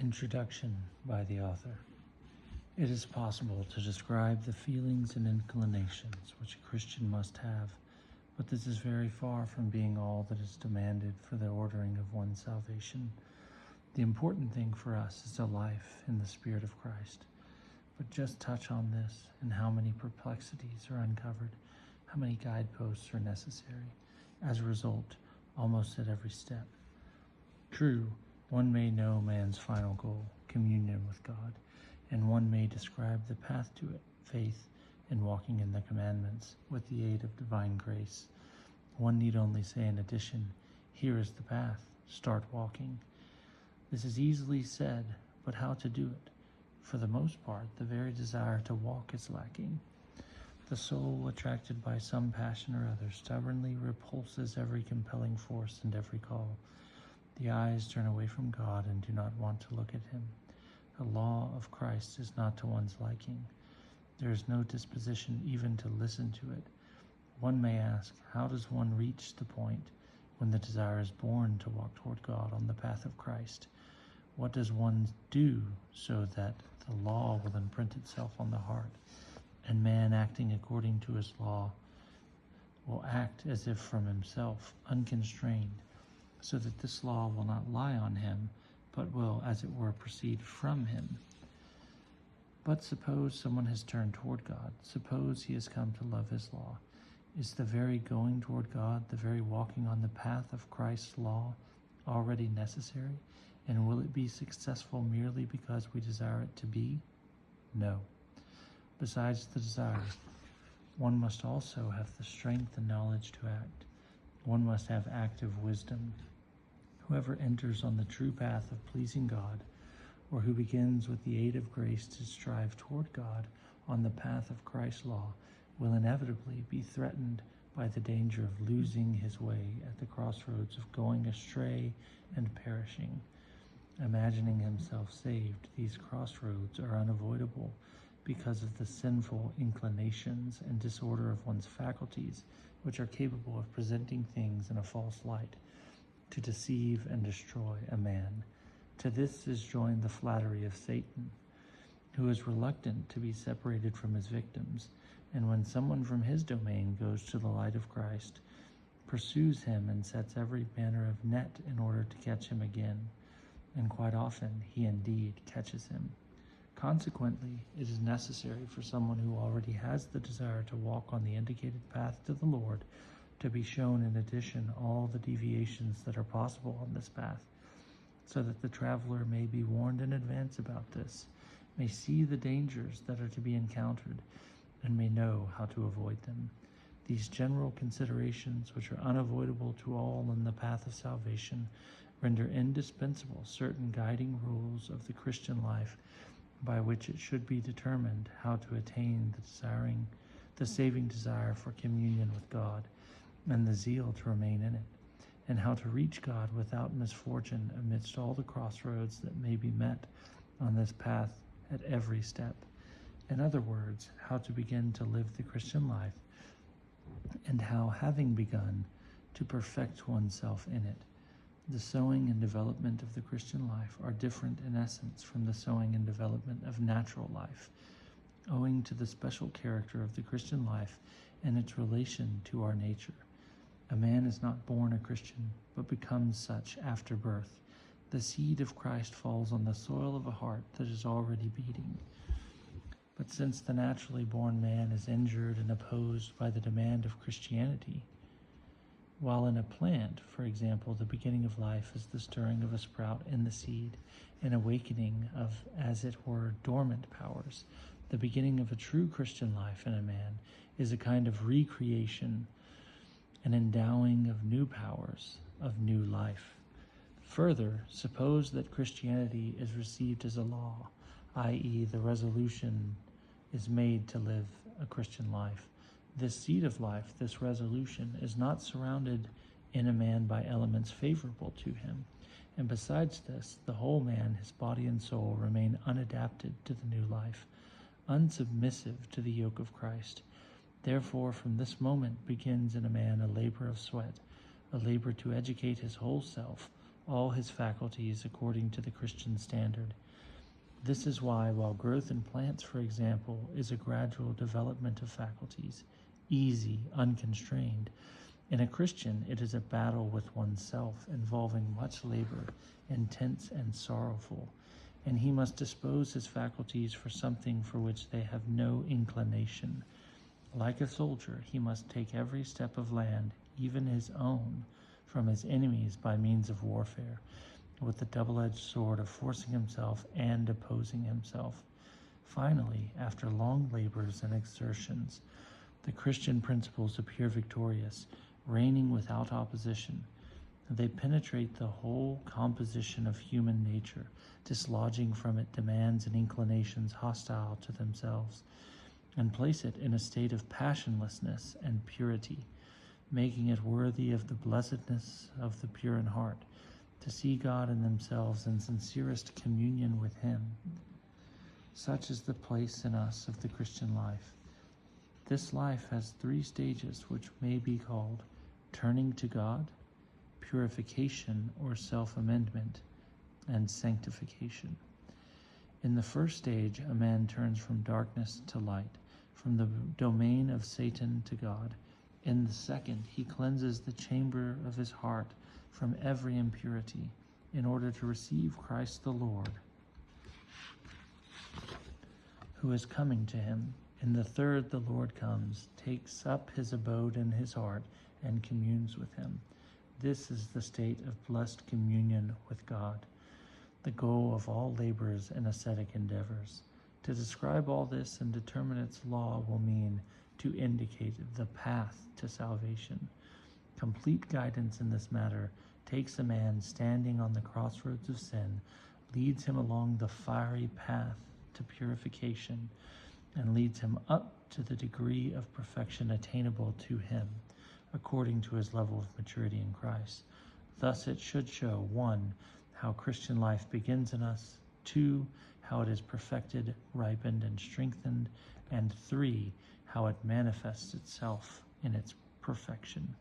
Introduction by the author. It is possible to describe the feelings and inclinations which a Christian must have, but this is very far from being all that is demanded for the ordering of one's salvation. The important thing for us is a life in the Spirit of Christ. But just touch on this and how many perplexities are uncovered, how many guideposts are necessary, as a result, almost at every step. True, one may know man's final goal, communion with God, and one may describe the path to it, faith, and walking in the commandments with the aid of divine grace. One need only say in addition, here is the path, start walking. This is easily said, but how to do it? For the most part, the very desire to walk is lacking. The soul, attracted by some passion or other, stubbornly repulses every compelling force and every call. The eyes turn away from God and do not want to look at him. The law of Christ is not to one's liking. There is no disposition even to listen to it. One may ask, how does one reach the point when the desire is born to walk toward God on the path of Christ? What does one do so that the law will imprint itself on the heart, and man acting according to his law will act as if from himself, unconstrained, so that this law will not lie on him, but will, as it were, proceed from him? But suppose someone has turned toward God, suppose he has come to love his law. Is the very going toward God, the very walking on the path of Christ's law, already necessary? And will it be successful merely because we desire it to be? No. Besides the desire, one must also have the strength and knowledge to act. One must have active wisdom. Whoever enters on the true path of pleasing God, or who begins with the aid of grace to strive toward God on the path of Christ's law, will inevitably be threatened by the danger of losing his way at the crossroads of going astray and perishing. Imagining himself saved, these crossroads are unavoidable because of the sinful inclinations and disorder of one's faculties, which are capable of presenting things in a false light, to deceive and destroy a man. To this is joined the flattery of Satan, who is reluctant to be separated from his victims, and when someone from his domain goes to the light of Christ, pursues him and sets every manner of net in order to catch him again. And quite often he indeed catches him. Consequently, it is necessary for someone who already has the desire to walk on the indicated path to the Lord to be shown in addition all the deviations that are possible on this path, so that the traveler may be warned in advance about this, may see the dangers that are to be encountered, and may know how to avoid them. These general considerations, which are unavoidable to all in the path of salvation, render indispensable certain guiding rules of the Christian life by which it should be determined how to attain the saving desire for communion with God, and the zeal to remain in it, and how to reach God without misfortune amidst all the crossroads that may be met on this path at every step. In other words, how to begin to live the Christian life, and how, having begun, to perfect oneself in it. The sowing and development of the Christian life are different in essence from the sowing and development of natural life, owing to the special character of the Christian life and its relation to our nature. A man is not born a Christian, but becomes such after birth. The seed of Christ falls on the soil of a heart that is already beating. But since the naturally born man is injured and opposed by the demand of Christianity, while in a plant, for example, the beginning of life is the stirring of a sprout in the seed, an awakening of, as it were, dormant powers, the beginning of a true Christian life in a man is a kind of recreation, an endowing of new powers, of new life. Further, suppose that Christianity is received as a law, i.e., the resolution is made to live a Christian life. This seed of life, this resolution, is not surrounded in a man by elements favorable to him, and besides this, the whole man, his body and soul, remain unadapted to the new life, unsubmissive to the yoke of Christ. Therefore, from this moment begins in a man a labor of sweat, a labor to educate his whole self, all his faculties according to the Christian standard. This is why, while growth in plants, for example, is a gradual development of faculties, easy, unconstrained, in a Christian it is a battle with oneself, involving much labor, intense and sorrowful, and he must dispose his faculties for something for which they have no inclination. Like a soldier, he must take every step of land, even his own, from his enemies by means of warfare, with the double-edged sword of forcing himself and opposing himself. Finally, after long labors and exertions, the Christian principles appear victorious, reigning without opposition. They penetrate the whole composition of human nature, dislodging from it demands and inclinations hostile to themselves, and place it in a state of passionlessness and purity, making it worthy of the blessedness of the pure in heart, to see God in themselves in sincerest communion with him. Such is the place in us of the Christian life. This life has 3 stages which may be called turning to God, purification or self-amendment, and sanctification. In the first stage, a man turns from darkness to light, from the domain of Satan to God. In the second, he cleanses the chamber of his heart from every impurity, in order to receive Christ the Lord, who is coming to him. In the third, the Lord comes, takes up his abode in his heart, and communes with him. This is the state of blessed communion with God, the goal of all labors and ascetic endeavors. To describe all this and determine its law will mean to indicate the path to salvation. Complete guidance in this matter takes a man standing on the crossroads of sin, leads him along the fiery path to purification, and leads him up to the degree of perfection attainable to him, according to his level of maturity in Christ. Thus it should show, 1, how Christian life begins in us, 2, how it is perfected, ripened, and strengthened, and 3, how it manifests itself in its perfection.